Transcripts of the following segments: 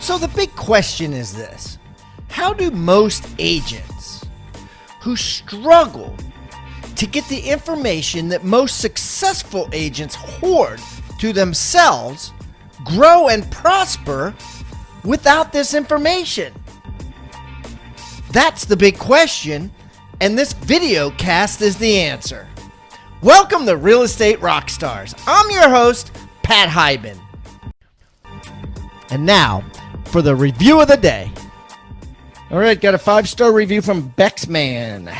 So the big question is this: how do most agents who struggle to get the information that most successful agents hoard to themselves grow and prosper without this information? That's the big question, and this video cast is the answer. Welcome to Real Estate Rockstars. I'm your host, Pat Hyben. And now, for the review of the day. All right, got a 5-star review from Bexman.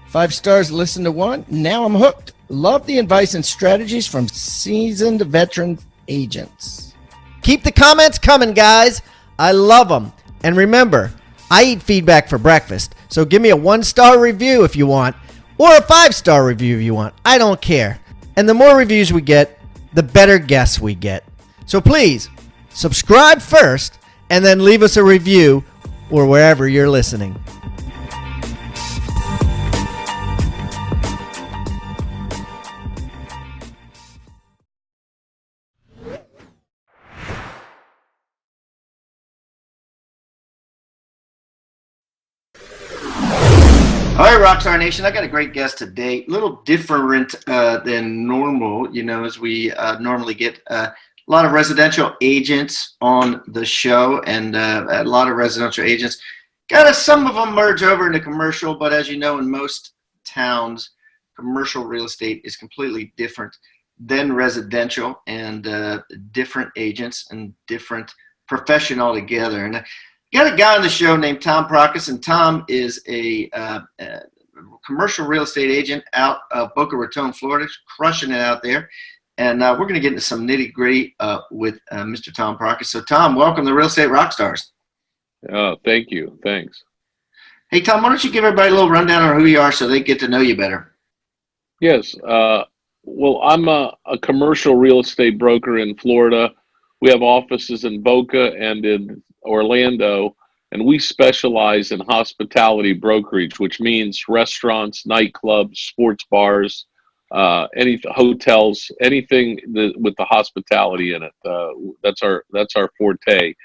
5 stars, listen to one. Now I'm hooked. Love the advice and strategies from seasoned veteran agents. Keep the comments coming, guys. I love them. And remember, I eat feedback for breakfast. So give me a 1-star review if you want, or a 5-star review if you want. I don't care. And the more reviews we get, the better guests we get. So please, subscribe first, and then leave us a review or wherever you're listening. All right, Rockstar Nation, I got a great guest today. A little different than normal, as we normally get a lot of residential agents on the show, and a lot of residential agents. Some of them merge over into commercial, but as you know, in most towns, commercial real estate is completely different than residential, and different agents and different profession altogether. And got a guy on the show named Tom Prakas, and Tom is a commercial real estate agent out of Boca Raton, Florida, crushing it out there. And we're going to get into some nitty gritty with Mr. Tom Prakas. So, Tom, welcome to Real Estate Rockstars. Thank you. Thanks. Hey, Tom, why don't you give everybody a little rundown on who you are so they get to know you better? Yes. Well, I'm a commercial real estate broker in Florida. We have offices in Boca and in Orlando, and we specialize in hospitality brokerage, which means restaurants, nightclubs, sports bars, any hotels, anything with the hospitality in it. That's our forte.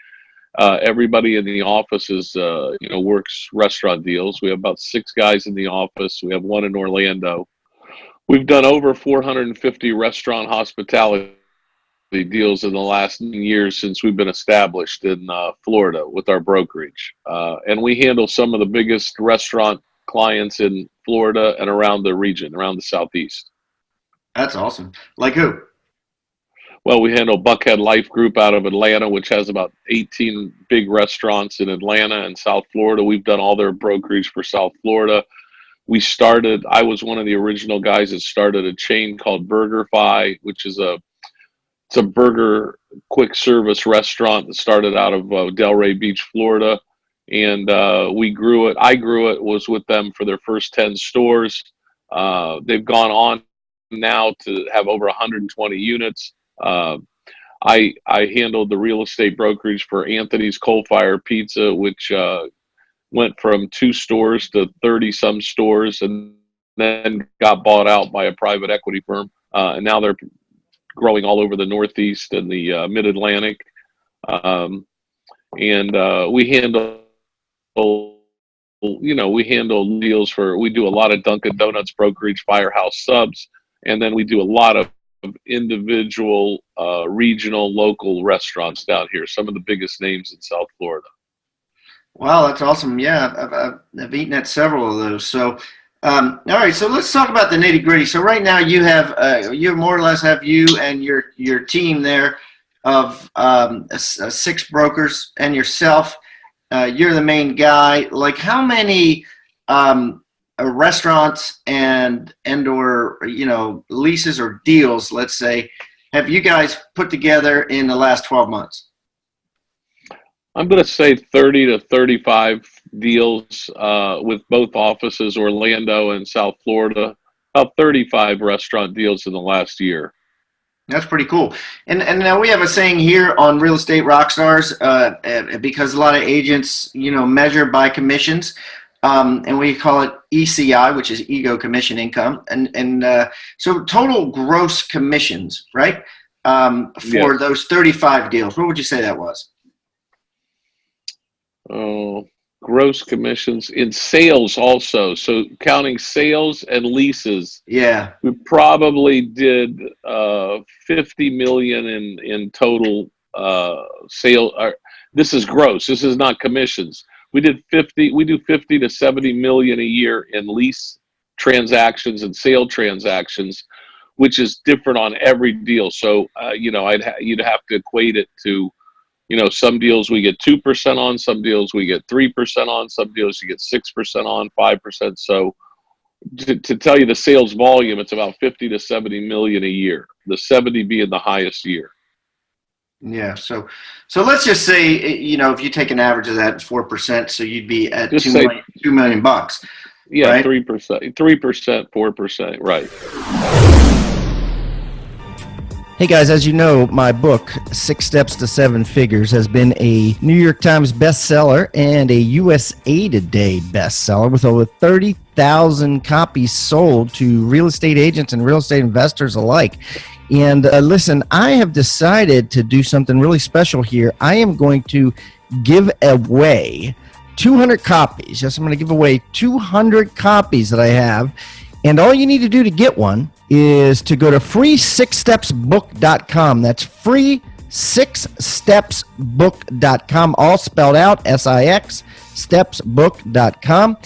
Everybody in the office is, works restaurant deals. We have about 6 guys in the office. We have 1 in Orlando. We've done over 450 restaurant hospitality deals in the last years since we've been established in Florida with our brokerage. And we handle some of the biggest restaurant clients in Florida and around the region, around the Southeast. That's awesome. Like who? Well, we handle Buckhead Life Group out of Atlanta, which has about 18 big restaurants in Atlanta and South Florida. We've done all their brokerage for South Florida. I was one of the original guys that started a chain called BurgerFi, which is it's a burger quick service restaurant that started out of Delray Beach, Florida. And we grew it. I grew it, was with them for their first 10 stores. They've gone on now to have over 120 units. I handled the real estate brokerage for Anthony's Coal Fire Pizza, which went from 2 stores to 30 some stores, and then got bought out by a private equity firm. And now they're growing all over the Northeast and the Mid-Atlantic. We handle deals we do a lot of Dunkin' Donuts brokerage, Firehouse Subs, and then we do a lot of individual, regional, local restaurants down here, some of the biggest names in South Florida. Wow, that's awesome. Yeah, I've eaten at several of those. So, all right, so let's talk about the nitty gritty. So right now you have, you more or less have you and your team there of 6 brokers and yourself. You're the main guy. Like, how many restaurants and or leases or deals, let's say, have you guys put together in the last 12 months? I'm going to say 30 to 35 deals with both offices, Orlando and South Florida. About 35 restaurant deals in the last year. That's pretty cool. And now we have a saying here on Real Estate Rockstars, because a lot of agents, measure by commissions. And we call it ECI, which is ego commission income. And so total gross commissions, right? For those 35 deals, what would you say that was? Oh, gross commissions in sales also. So counting sales and leases, Yeah. we probably did 50 million in total sale. This is gross. This is not commissions. We did 50. We do 50 to 70 million a year in lease transactions and sale transactions, which is different on every deal. So you'd have to equate it to, some deals we get 2% on, some deals we get 3% on, some deals you get 6% on, 5%. So to tell you the sales volume, it's about 50 to 70 million a year. The 70 being the highest year. Yeah. So let's just say, if you take an average of that, it's 4%. So you'd be at Just $2 million bucks. Yeah, right? 3%, 3%, 4%, right. Hey guys, as you know, my book, 6 Steps to 7 Figures, has been a New York Times bestseller and a USA Today bestseller with over 30,000 copies sold to real estate agents and real estate investors alike. And listen, I have decided to do something really special here. I am going to give away 200 copies. Yes, I'm going to give away 200 copies that I have. And all you need to do to get one is to go to free6stepsbook.com. That's free6stepsbook.com, all spelled out, SIX, stepsbook.com.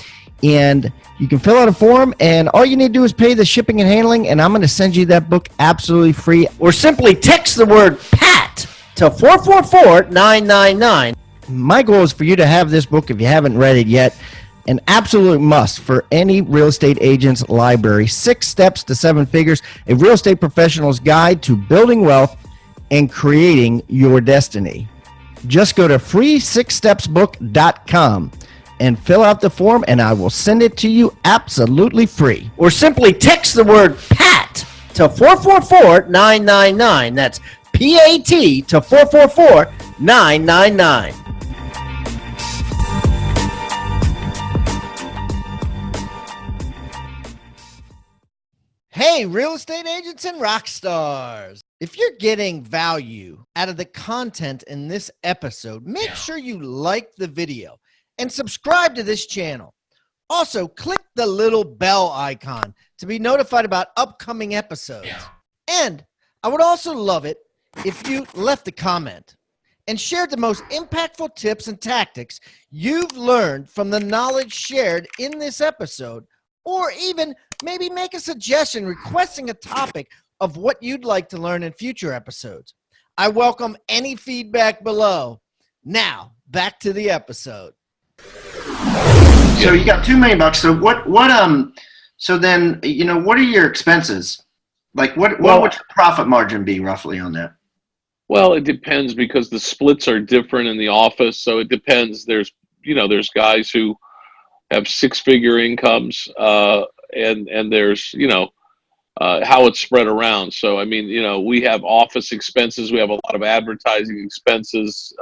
And you can fill out a form, and all you need to do is pay the shipping and handling, and I'm going to send you that book absolutely free. Or simply text the word PAT to 444-999. My goal is for you to have this book if you haven't read it yet. An absolute must for any real estate agent's library. 6 Steps to 7 Figures, a real estate professional's guide to building wealth and creating your destiny. Just go to free6stepsbook.com and fill out the form, and I will send it to you absolutely free. Or simply text the word PAT to 444-999. That's PAT to 444-999. Hey, real estate agents and rock stars. If you're getting value out of the content in this episode, make sure you like the video and subscribe to this channel. Also, click the little bell icon to be notified about upcoming episodes. And I would also love it if you left a comment and shared the most impactful tips and tactics you've learned from the knowledge shared in this episode, or even maybe make a suggestion requesting a topic of what you'd like to learn in future episodes. I welcome any feedback below. Now, back to the episode. So you got $2 million. So then, what are your expenses? Like what would your profit margin be roughly on that? Well, it depends because the splits are different in the office. So it depends. There's guys who have 6-figure incomes, and there's, how it's spread around. So, I mean, we have office expenses. We have a lot of advertising expenses,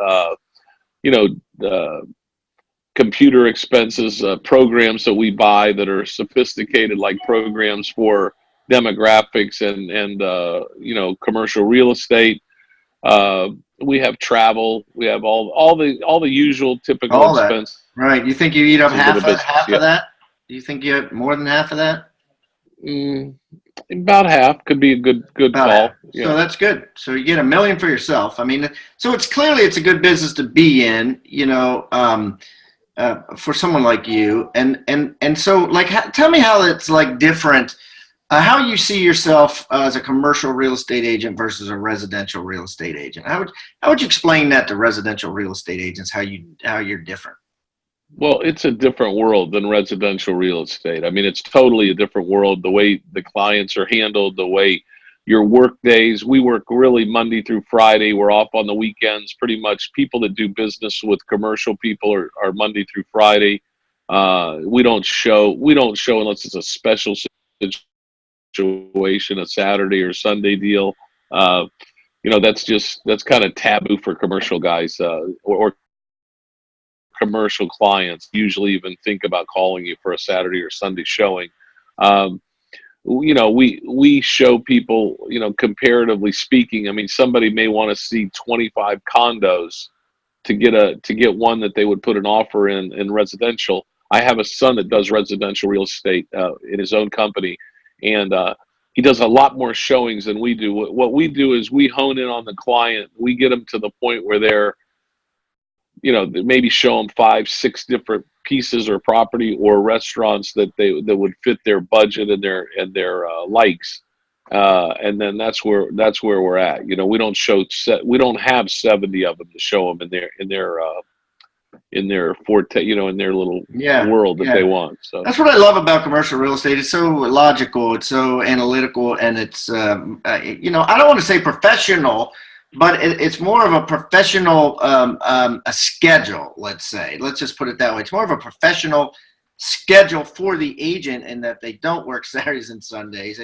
computer expenses, programs that we buy that are sophisticated, like programs for demographics and commercial real estate. We have travel. We have all the usual typical expenses. Right. You think you eat up half of that? Do you think you have more than half of that? About half could be a good call. Yeah. So that's good. So you get $1 million for yourself. I mean, so it's a good business to be in, for someone like you. And so tell me how it's different, how you see yourself as a commercial real estate agent versus a residential real estate agent. How would you explain that to residential real estate agents, how you're different? Well, it's a different world than residential real estate. I mean, it's totally a different world. The way the clients are handled, the way your work days, we work really Monday through Friday. We're off on the weekends. Pretty much people that do business with commercial people are Monday through Friday. We don't show unless it's a special situation, a Saturday or Sunday deal. That's kind of taboo for commercial guys, or commercial clients usually even think about calling you for a Saturday or Sunday showing. We show people, comparatively speaking, I mean, somebody may want to see 25 condos get one that they would put an offer in residential. I have a son that does residential real estate in his own company, and he does a lot more showings than we do. What we do is we hone in on the client. We get them to the point where they're, maybe show them 5, 6 different pieces or property or restaurants that would fit their budget and their likes. And then that's where we're at. We don't have 70 of them to show them in their forte, in their little world that they want. So that's what I love about commercial real estate. It's so logical, it's so analytical, and it's I don't want to say professional, but it's more of a professional a schedule. Let's just put it that way. It's more of a professional schedule for the agent, in that they don't work Saturdays and Sundays.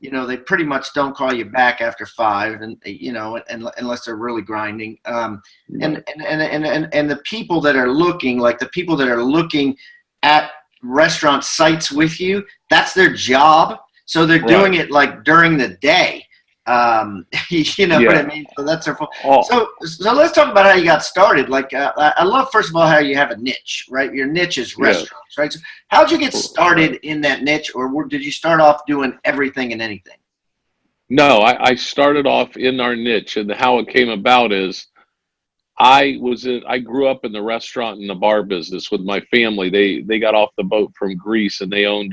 They pretty much don't call you back after 5, and unless they're really grinding. And the people that are looking, at restaurant sites with you, that's their job. So they're doing it like during the day. What I mean? So that's their fault. So let's talk about how you got started. Like, I love, first of all, how you have a niche, right? Your niche is restaurants, right? So how'd you get started in that niche, or did you start off doing everything and anything? No, I started off in our niche, and how it came about is I grew up in the restaurant and the bar business with my family. They got off the boat from Greece, and they owned,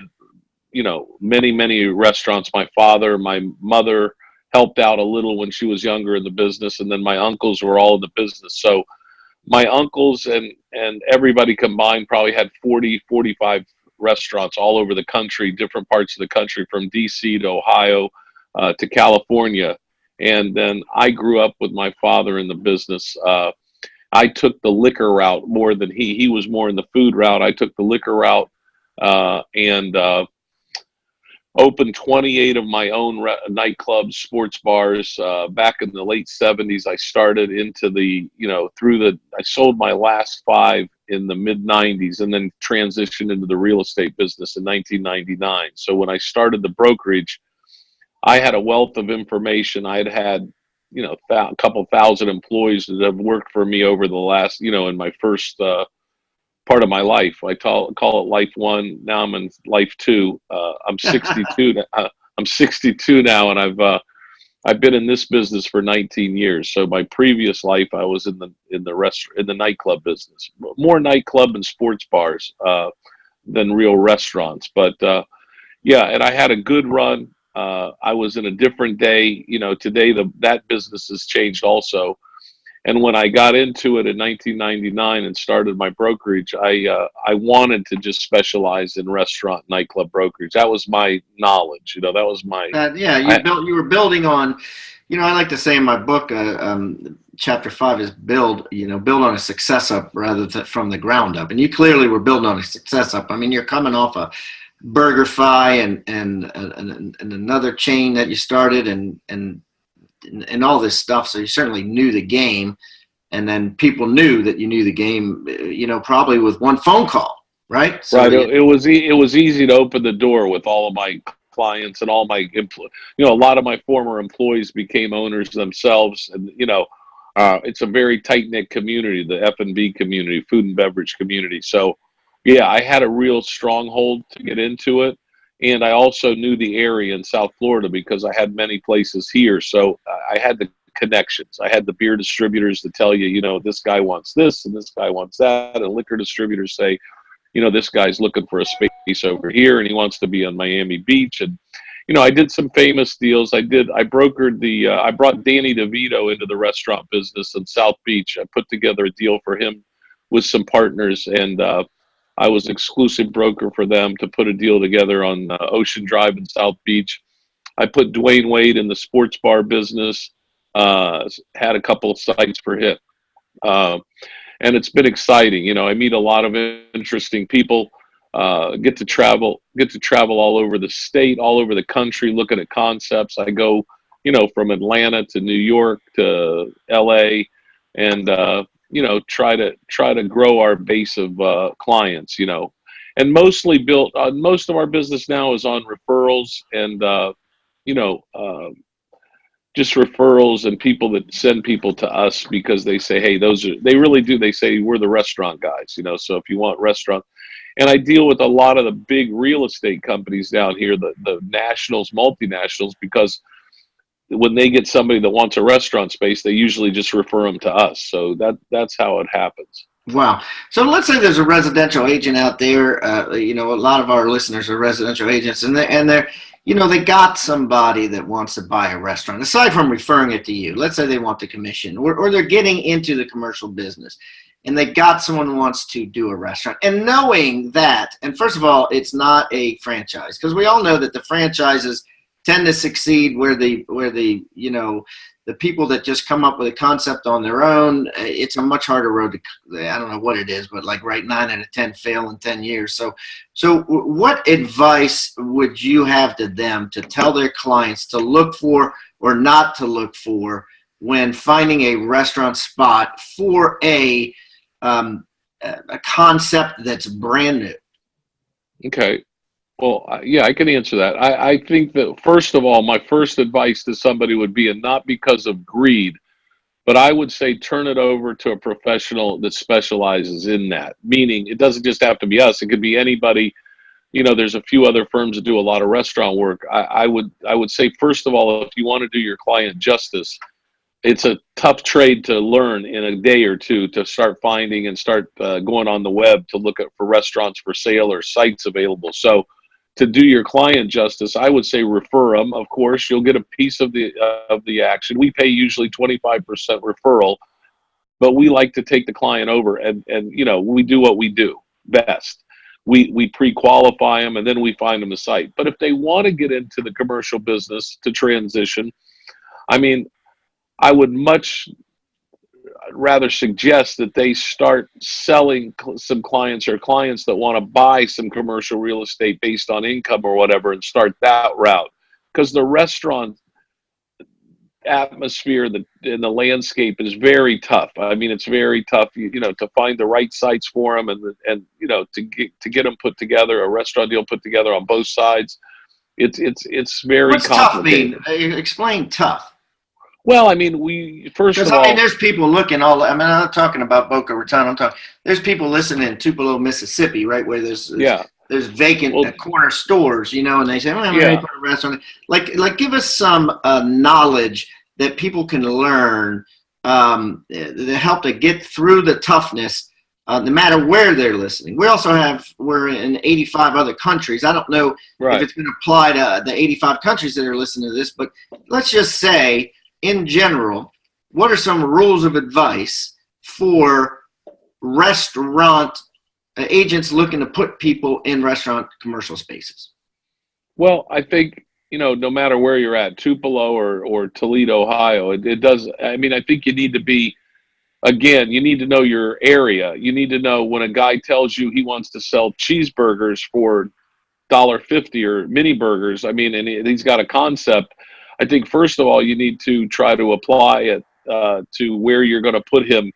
many, many restaurants. My father, my mother helped out a little when she was younger in the business, and then my uncles were all in the business. So my uncles and everybody combined probably had 40, 45 restaurants all over the country, different parts of the country, from DC to Ohio to California. And then I grew up with my father in the business. I took the liquor route more than he was more in the food route. I took the liquor route and opened 28 of my own nightclubs, sports bars. Back in the late 70s, I started into I sold my last 5 in the mid 90s, and then transitioned into the real estate business in 1999. So when I started the brokerage, I had a wealth of information. I had a couple thousand employees that have worked for me over the last, in my first part of my life. I call it life 1. Now I'm in life 2. I'm 62. I'm 62 now, and I've been in this business for 19 years. So my previous life, I was in the nightclub business, more nightclub and sports bars than real restaurants. But and I had a good run. I was in a different day. Today that business has changed also. And when I got into it in 1999 and started my brokerage, I wanted to just specialize in restaurant nightclub brokerage. That was my knowledge. That was my you were building on. I like to say in my book, chapter 5 is build on a success up rather than from the ground up. And you clearly were building on a success up. I mean, you're coming off a BurgerFi and another chain that you started and all this stuff. So you certainly knew the game, and then people knew that you knew the game, probably with one phone call, right? So right. It was easy to open the door with all of my clients and all my a lot of my former employees became owners themselves, and it's a very tight knit community, the F&B community, food and beverage community. So I had a real stronghold to get into it. And I also knew the area in South Florida because I had many places here. So I had the connections. I had the beer distributors to tell you, this guy wants this and this guy wants that. And liquor distributors say, this guy's looking for a space over here and he wants to be on Miami Beach. And, I did some famous deals. I brokered I brought Danny DeVito into the restaurant business in South Beach. I put together a deal for him with some partners, and I was exclusive broker for them to put a deal together on Ocean Drive in South Beach. I put Dwayne Wade in the sports bar business, had a couple of sites for him. And it's been exciting. I meet a lot of interesting people, get to travel all over the state, all over the country, looking at concepts. I go, from Atlanta to New York to LA, and try to grow our base of clients, and mostly built. Most of our business now is on referrals and just referrals and people that send people to us because they say, hey, they really do. They say, we're the restaurant guys, so if you want restaurant. And I deal with a lot of the big real estate companies down here, the nationals, multinationals, because when they get somebody that wants a restaurant space, they usually just refer them to us. So that's how it happens. Wow. So let's say there's a residential agent out there. A lot of our listeners are residential agents, and they're they got somebody that wants to buy a restaurant. Aside from referring it to you, let's say they want the commission, or they're getting into the commercial business, and they got someone who wants to do a restaurant. And knowing that, and first of all, it's not a franchise, because we all know that the franchises tend to succeed where the people that just come up with a concept on their own, it's a much harder road to, I don't know what it is, but like 9 out of 10 fail in 10 years. So what advice would you have to them to tell their clients to look for or not to look for when finding a restaurant spot for a concept that's brand new? Okay. Well, yeah, I can answer that. I think that, first of all, my first advice to somebody would be, and not because of greed, but I would say turn it over to a professional that specializes in that. Meaning, it doesn't just have to be us. It could be anybody. There's a few other firms that do a lot of restaurant work. I would say, first of all, if you want to do your client justice, it's a tough trade to learn in a day or two, to start finding and start going on the web to look for restaurants for sale or sites available. So, to do your client justice, I would say refer them. Of course, you'll get a piece of the action. We pay usually 25% referral, but we like to take the client over, and we do what we do best. We pre-qualify them, and then we find them a site. But if they want to get into the commercial business to transition, I would much rather suggest that they start selling some clients, or clients that want to buy some commercial real estate based on income or whatever, and start that route. Because the restaurant atmosphere in the landscape is very tough. It's very tough, to find the right sites for them, and to get them put together, a restaurant deal put together on both sides. It's very What's complicated. Tough mean? Explain tough. Well, we first of all, there's people looking I'm not talking about Boca Raton. There's people listening in Tupelo, Mississippi, right, where there's vacant corner stores, and they say, I'm ready for a restaurant. Like give us some knowledge that people can learn that help to get through the toughness, no matter where they're listening. We're in 85 other countries. I don't know if it's going to apply to the 85 countries that are listening to this, but let's just say, in general, what are some rules of advice for restaurant agents looking to put people in restaurant commercial spaces? Well, I think, no matter where you're at, Tupelo or Toledo, Ohio, it does. I think you need to be, again, you need to know your area. You need to know when a guy tells you he wants to sell cheeseburgers for $1.50 or mini burgers, and he's got a concept. I think, first of all, you need to try to apply it to where you're going to put him,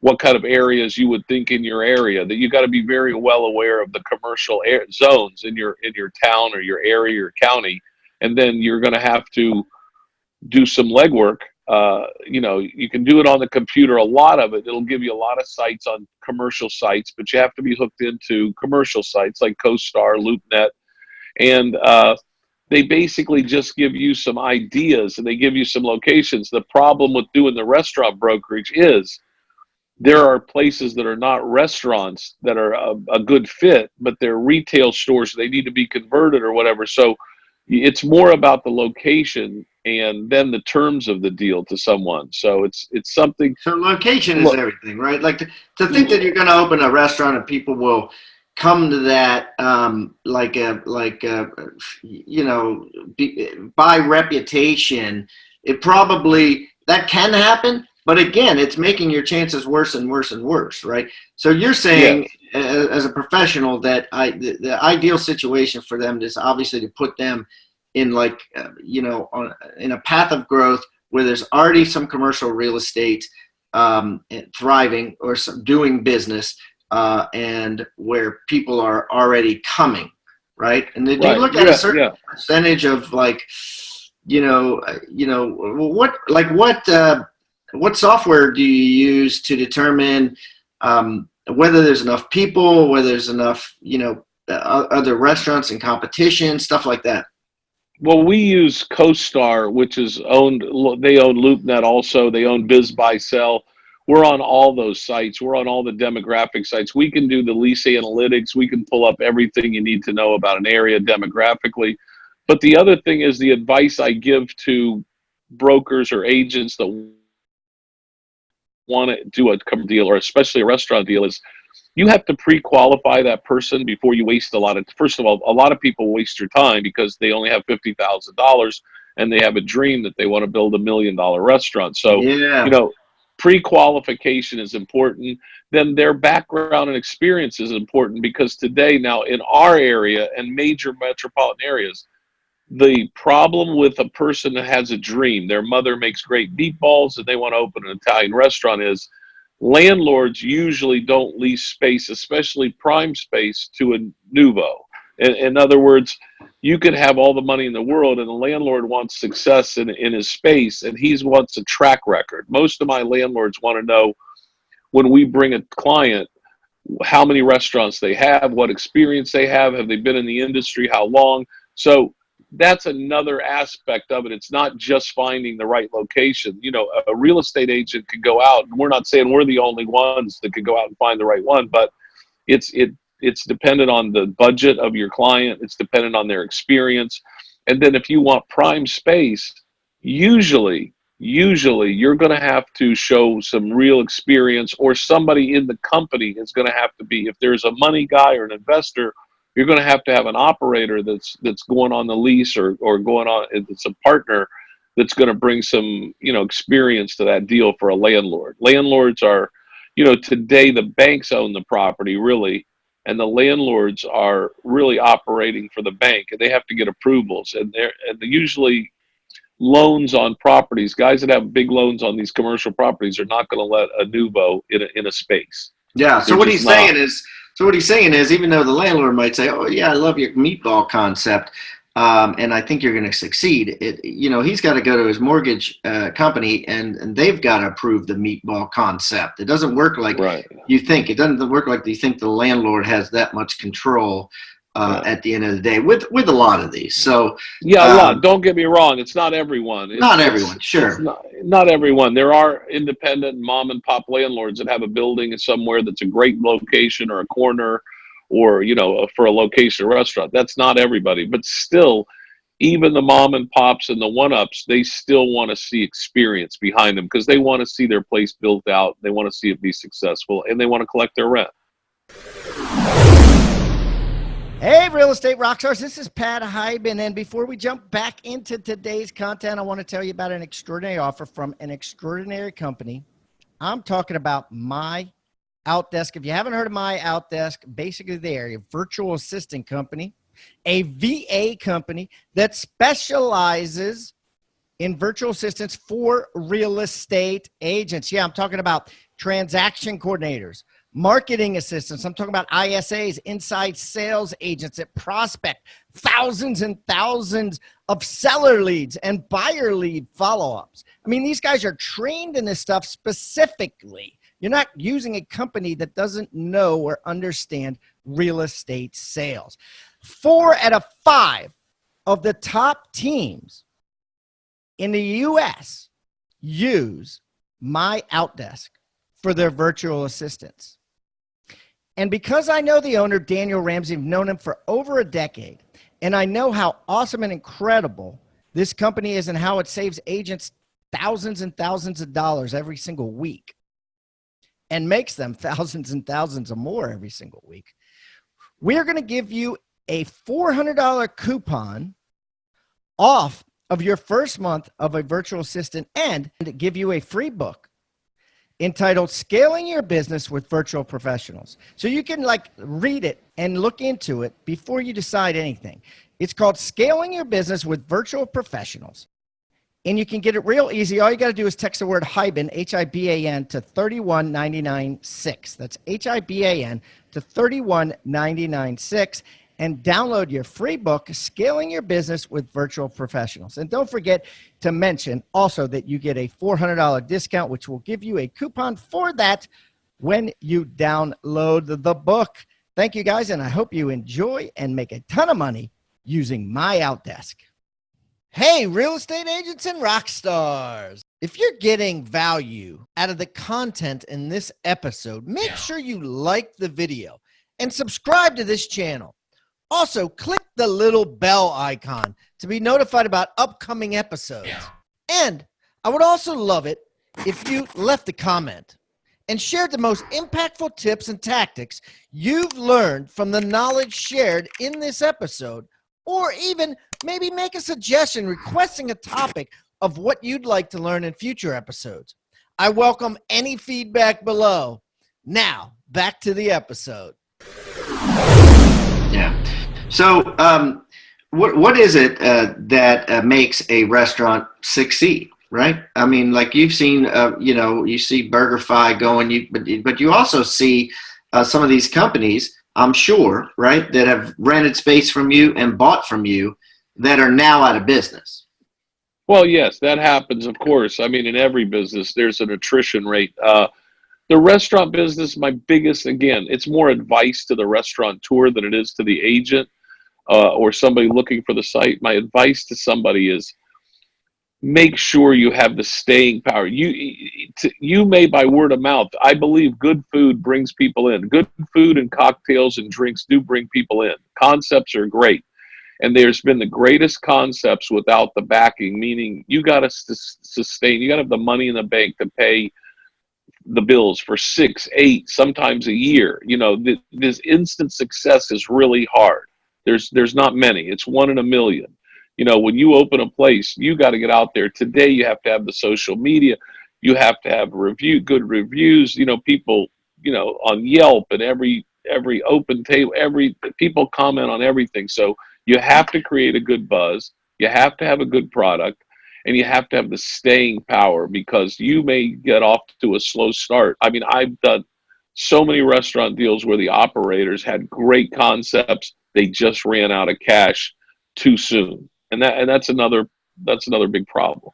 what kind of areas you would think in your area. That you got to be very well aware of the commercial zones in your town or your area or county, and then you're going to have to do some legwork. You can do it on the computer. A lot of it'll give you a lot of sites on commercial sites, but you have to be hooked into commercial sites like CoStar, LoopNet, and they basically just give you some ideas, and they give you some locations. The problem with doing the restaurant brokerage is there are places that are not restaurants that are a good fit, but they're retail stores. They need to be converted or whatever. So it's more about the location and then the terms of the deal to someone. So it's something. So location is everything, right? Like to think that you're going to open a restaurant and people will come to that by reputation. It probably, that can happen, but again, it's making your chances worse and worse and worse, right? So you're saying, as a professional, that the ideal situation for them is obviously to put them in in a path of growth where there's already some commercial real estate thriving or doing business, and where people are already coming, right? And then you look at a certain percentage of what software do you use to determine whether there's enough people, whether there's enough, other restaurants and competition, stuff like that? Well, we use CoStar, which is owned. They own LoopNet also. They own BizBuySell. We're on all those sites. We're on all the demographic sites. We can do the lease analytics. We can pull up everything you need to know about an area demographically. But the other thing is the advice I give to brokers or agents that want to do a deal, or especially a restaurant deal, is you have to pre-qualify that person before you waste a lot of. First of all, a lot of people waste your time because they only have $50,000 and they have a dream that they want to build $1 million restaurant. So, pre-qualification is important. Then their background and experience is important, because today, now in our area and major metropolitan areas, the problem with a person that has a dream, their mother makes great meatballs and they want to open an Italian restaurant, is landlords usually don't lease space, especially prime space, to a nouveau. In other words, you could have all the money in the world and the landlord wants success in his space, and he wants a track record. Most of my landlords want to know, when we bring a client, how many restaurants they have, what experience they have they been in the industry, how long. So that's another aspect of it. It's not just finding the right location. A real estate agent could go out, and we're not saying we're the only ones that could go out and find the right one, but it's dependent on the budget of your client. It's dependent on their experience. And then if you want prime space, usually you're going to have to show some real experience, or somebody in the company is going to have to be, if there's a money guy or an investor, you're going to have an operator that's going on the lease, or going on, it's a partner that's going to bring some, experience to that deal for a landlord. Landlords are, today the banks own the property really, and the landlords are really operating for the bank, and they have to get approvals, and usually loans on properties, guys that have big loans on these commercial properties are not going to let a nouveau in a space. Yeah. So what he's saying is, even though the landlord might say, "Oh yeah, I love your meatball concept, and I think you're going to succeed," he's got to go to his mortgage company, and they've got to approve the meatball concept. It doesn't work like you think. It doesn't work like you think the landlord has that much control at the end of the day with a lot of these. So a lot. Don't get me wrong. It's not everyone. Sure. Not everyone. There are independent mom and pop landlords that have a building somewhere that's a great location, or a corner, or, for a location restaurant. That's not everybody, but still, even the mom and pops and the one-ups, they still want to see experience behind them, because they want to see their place built out. They want to see it be successful, and they want to collect their rent. Hey, real estate rockstars, this is Pat Hyben, and before we jump back into today's content, I want to tell you about an extraordinary offer from an extraordinary company. I'm talking about My Outdesk. If you haven't heard of My Outdesk, basically they're a virtual assistant company, a VA company that specializes in virtual assistants for real estate agents. Yeah, I'm talking about transaction coordinators, marketing assistants. I'm talking about ISAs, inside sales agents that prospect thousands and thousands of seller leads and buyer lead follow-ups. I mean, these guys are trained in this stuff specifically. You're not using a company that doesn't know or understand real estate sales. 4 out of 5 of the top teams in the US use My Outdesk for their virtual assistants. And because I know the owner, Daniel Ramsey, I've known him for over a decade, and I know how awesome and incredible this company is and how it saves agents thousands and thousands of dollars every single week and makes them thousands and thousands of more every single week, we're going to give you a $400 coupon off of your first month of a virtual assistant, and give you a free book entitled Scaling Your Business with Virtual Professionals. So you can read it and look into it before you decide anything. It's called Scaling Your Business with Virtual Professionals. And you can get it real easy. All you got to do is text the word Hyben, H-I-B-A-N, to 31996. That's H-I-B-A-N to 31996. and download your free book, Scaling Your Business with Virtual Professionals. And don't forget to mention also that you get a $400 discount, which will give you a coupon for that when you download the book. Thank you, guys, and I hope you enjoy and make a ton of money using my Outdesk. Hey, real estate agents and rock stars. If you're getting value out of the content in this episode, make sure you like the video and subscribe to this channel. Also, click the little bell icon to be notified about upcoming episodes. And I would also love it if you left a comment and shared the most impactful tips and tactics you've learned from the knowledge shared in this episode, or even maybe make a suggestion requesting a topic of what you'd like to learn in future episodes. I welcome any feedback below. Now, back to the episode. Yeah. So, what is it that makes a restaurant succeed? Right. I mean, like you've seen, you see BurgerFi going, but you also see some of these companies, I'm sure, right, that have rented space from you and bought from you that are now out of business. Well, yes, that happens, of course. I mean, in every business, there's an attrition rate. The restaurant business, my biggest, again, it's more advice to the restaurateur than it is to the agent or somebody looking for the site. My advice to somebody is make sure you have the staying power. You may, by word of mouth, I believe good food brings people in. Good food and cocktails and drinks do bring people in. Concepts are great. And there's been the greatest concepts without the backing, meaning you got to sustain, you got to have the money in the bank to pay the bills for 6, 8, sometimes a year. This instant success is really hard. There's not many. It's 1 in a million. When you open a place, you got to get out there. Today, you have to have the social media. You have to have good reviews. People, on Yelp and every open table, people comment on everything. So you have to create a good buzz. You have to have a good product, and you have to have the staying power because you may get off to a slow start. I mean, I've done so many restaurant deals where the operators had great concepts. They just ran out of cash too soon. And that's another big problem.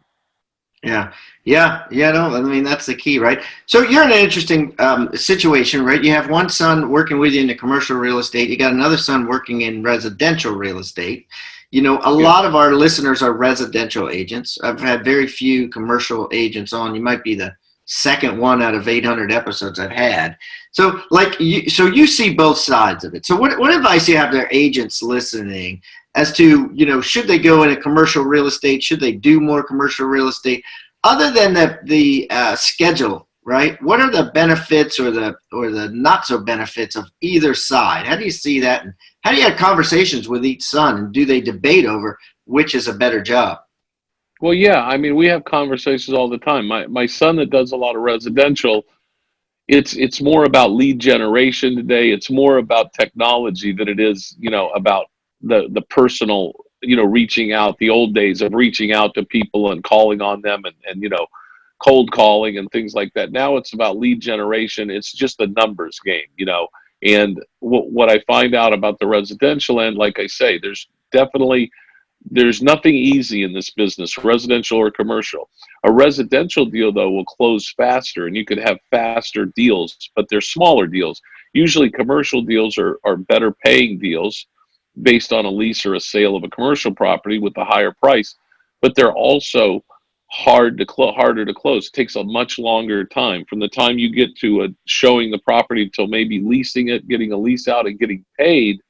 Yeah. No, I mean, that's the key, right? So you're in an interesting situation, right? You have one son working with you in the commercial real estate. You got another son working in residential real estate. A lot of our listeners are residential agents. I've had very few commercial agents on. You might be the second one out of 800 episodes I've had. So you see both sides of it. So what advice do you have to agents listening as to, should they go into commercial real estate? Should they do more commercial real estate? Other than the schedule, right? What are the benefits or the not so benefits of either side? How do you see that? And how do you have conversations with each son? And do they debate over which is a better job? Well, yeah. I mean, we have conversations all the time. My son that does a lot of residential, it's more about lead generation today. It's more about technology than it is, about the personal, reaching out, the old days of reaching out to people and calling on them and cold calling and things like that. Now it's about lead generation. It's just a numbers game, and what I find out about the residential end, like I say, there's nothing easy in this business, residential or commercial. A residential deal, though, will close faster and you could have faster deals, but they're smaller deals. Usually commercial deals are better paying deals based on a lease or a sale of a commercial property with a higher price, but they're also harder to close. It takes a much longer time from the time you get to showing the property till maybe leasing it, getting a lease out and getting paid,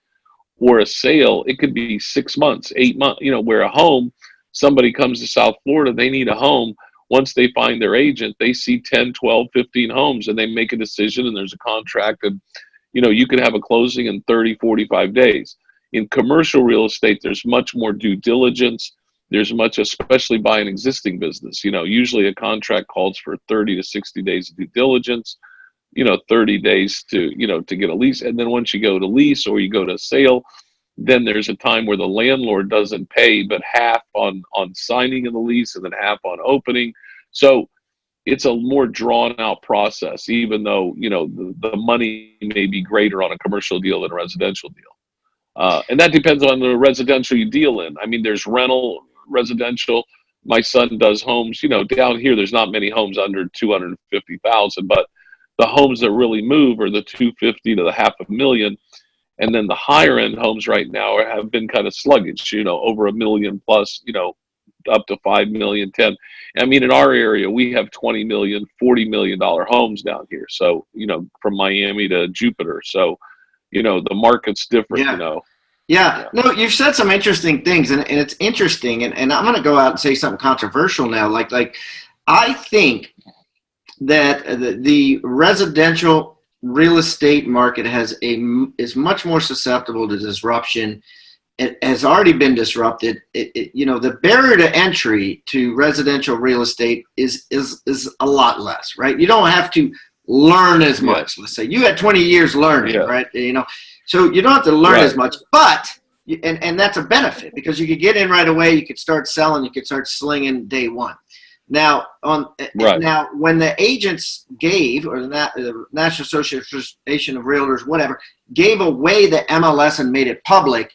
or a sale. It could be 6 months, 8 months, where a home, somebody comes to South Florida, they need a home. Once they find their agent, they see 10, 12, 15 homes and they make a decision and there's a contract and, you could have a closing in 30, 45 days. In commercial real estate, there's much more due diligence. There's much, especially by an existing business. Usually a contract calls for 30 to 60 days of due diligence, 30 days to get a lease. And then once you go to lease or you go to sale, then there's a time where the landlord doesn't pay, but half on signing of the lease and then half on opening. So it's a more drawn out process, even though, the money may be greater on a commercial deal than a residential deal. And that depends on the residential you deal in. I mean, there's rental, residential. My son does homes. Down here, there's not many homes under 250,000, but the homes that really move are the 250 to the half a million. And then the higher end homes right now have been kind of sluggish, over $1 million plus, up to 5 million, 10. I mean, in our area, we have 20 million, $40 million homes down here. So, from Miami to Jupiter. So, the market's different, Yeah. No, you've said some interesting things, and it's interesting. And I'm going to go out and say something controversial now. Like I think that the residential real estate market is much more susceptible to disruption. It has already been disrupted. The barrier to entry to residential real estate is a lot less, right? You don't have to learn as much. Let's say you had 20 years learning, right? So you don't have to learn as much, but and that's a benefit because you could get in right away. You could start selling. You could start slinging day one. Now, now when the agents gave, or the National Association of Realtors, whatever, gave away the MLS and made it public,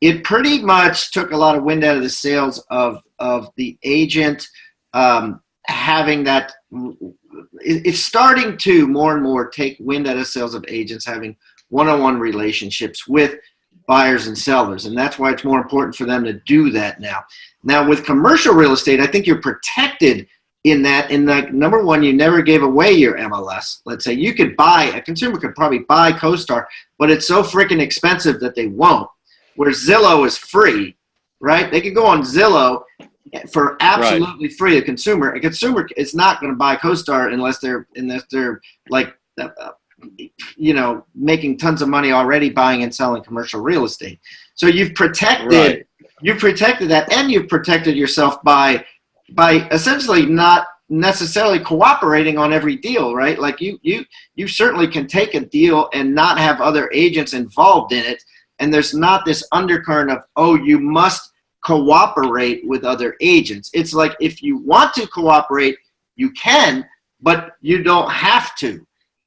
it pretty much took a lot of wind out of the sails of the agent having that. It's starting to more and more take wind out of sails of agents having one-on-one relationships with buyers and sellers, and that's why it's more important for them to do that now. Now, with commercial real estate, I think you're protected in that. In like, number one, you never gave away your MLS. Let's say a consumer could probably buy CoStar, but it's so freaking expensive that they won't. Where Zillow is free, right? They could go on Zillow for absolutely free. A consumer is not going to buy CoStar unless they're like, making tons of money already buying and selling commercial real estate. So you've protected that, and you've protected yourself by essentially not necessarily cooperating on every deal, right? Like you certainly can take a deal and not have other agents involved in it, and there's not this undercurrent of, oh, you must cooperate with other agents. It's like, if you want to cooperate, you can, but you don't have to.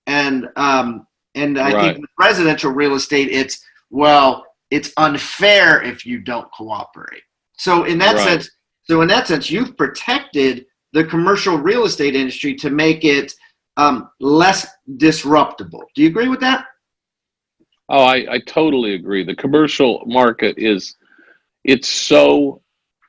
And I think with residential real estate, it's unfair if you don't cooperate. So in that sense, you've protected the commercial real estate industry to make it less disruptible. Do you agree with that? Oh, I totally agree. The commercial market it's so,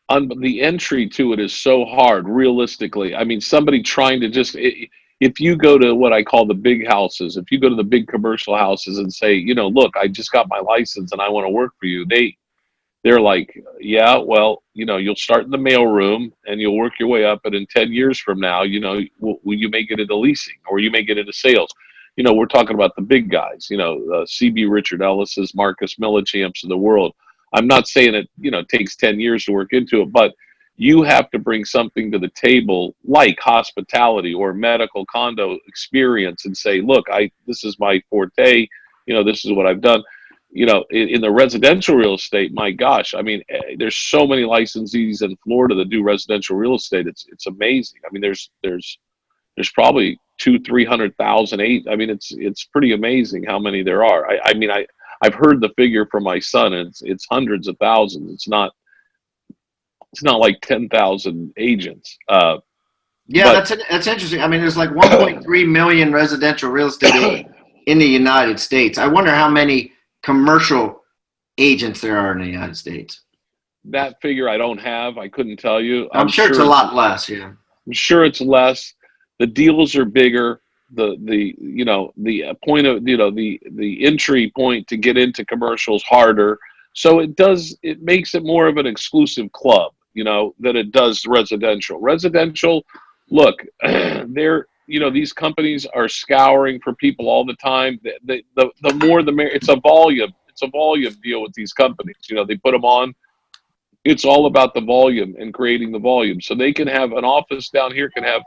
the entry to it is so hard, realistically. I mean, somebody trying to if you go to what I call the big houses, if you go to the big commercial houses and say, look, I just got my license and I want to work for you, they're like, yeah, well, you'll start in the mailroom and you'll work your way up, and in 10 years from now, you may get into leasing or you may get into sales. We're talking about the big guys, CB Richard Ellis's, Marcus Millichamps of the world. I'm not saying it, takes 10 years to work into it, but you have to bring something to the table like hospitality or medical condo experience and say, look, this is my forte, this is what I've done. In the residential real estate, my gosh, I mean, there's so many licensees in Florida that do residential real estate. It's amazing. I mean, there's probably 200,000-300,000. I mean, it's pretty amazing how many there are. I've heard the figure from my son, and it's hundreds of thousands. It's not like 10,000 agents. That's interesting. I mean, there's like 1.3 million residential real estate in the United States. I wonder how many commercial agents there are in the United States. That figure I don't have. I couldn't tell you. I'm sure it's a lot less. Yeah. I'm sure it's less. The deals are bigger. The point of the entry point to get into commercials harder. So it makes it more of an exclusive club, than it does residential. Residential, look, these companies are scouring for people all the time. The more the merrier. It's a volume deal with these companies. They put them on. It's all about the volume and creating the volume. So they can have an office down here can have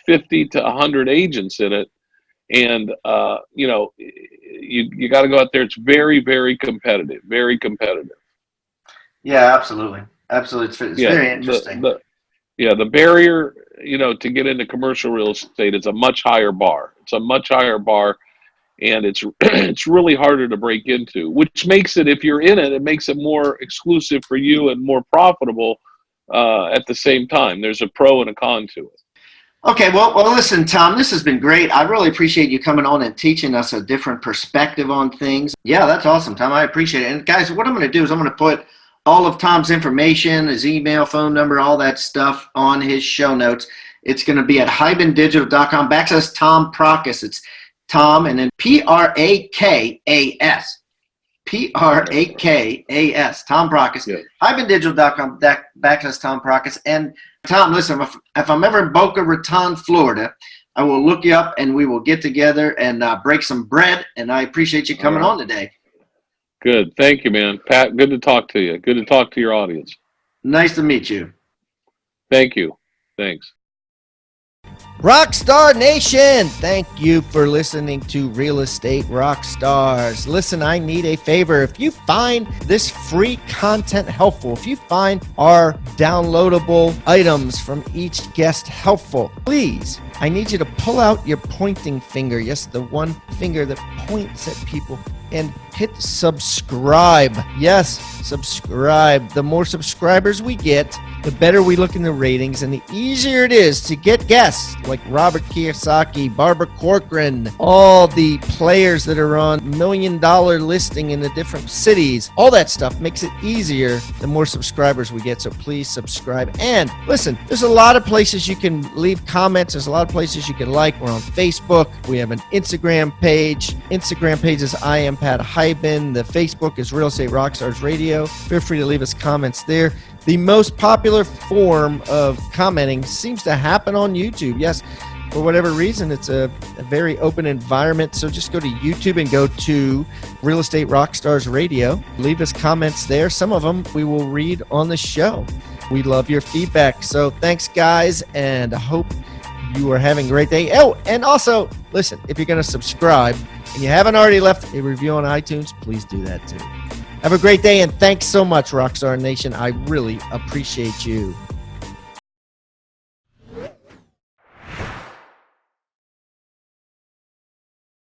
50 to 100 agents in it. And, you got to go out there. It's very, very competitive, very competitive. Yeah, absolutely. Absolutely. It's very interesting. The barrier, to get into commercial real estate is a much higher bar. It's a much higher bar. and it's it's really harder to break into, which makes it, if you're in it, it makes it more exclusive for you and more profitable at the same time. There's a pro and a con to it. Okay, well, listen, Tom, this has been great. I really appreciate you coming on and teaching us a different perspective on things. Yeah, that's awesome, Tom. I appreciate it. And guys, what I'm going to do is I'm going to put all of Tom's information, his email, phone number, all that stuff on his show notes. It's going to be at hibandigital.com/ Tom Prakas. It's Tom and then Prakas. Prakas, Tom Prakas. Yeah. hibandigital.com / Tom Prakas. And Tom, listen, if I'm ever in Boca Raton, Florida, I will look you up and we will get together and break some bread. And I appreciate you coming on today. Good. Thank you, man. Pat, good to talk to you. Good to talk to your audience. Nice to meet you. Thank you. Thanks. Rockstar Nation, thank you for listening to Real Estate Rockstars. Listen, I need a favor. If you find this free content helpful, if you find our downloadable items from each guest helpful, please, I need you to pull out your pointing finger. Yes, the one finger that points at people, and hit subscribe. Yes, subscribe. The more subscribers we get, the better we look in the ratings, and the easier it is to get guests like Robert Kiyosaki, Barbara Corcoran, all the players that are on $1 million listing in the different cities. All that stuff makes it easier the more subscribers we get, so please subscribe. And listen, there's a lot of places you can leave comments. There's a lot of places you can like. We're on Facebook. We have an Instagram page. Instagram page is I am Pat Hyben. The Facebook is Real Estate Rockstars Radio. Feel free to leave us comments there. The most popular form of commenting seems to happen on YouTube. Yes, for whatever reason, it's a very open environment. So just go to YouTube and go to Real Estate Rockstars Radio. Leave us comments there. Some of them we will read on the show. We love your feedback. So thanks, guys, and I hope you are having a great day. Oh, and also, listen, if you're going to subscribe and you haven't already left a review on iTunes, please do that too. Have a great day, and thanks so much, Rockstar Nation. I really appreciate you.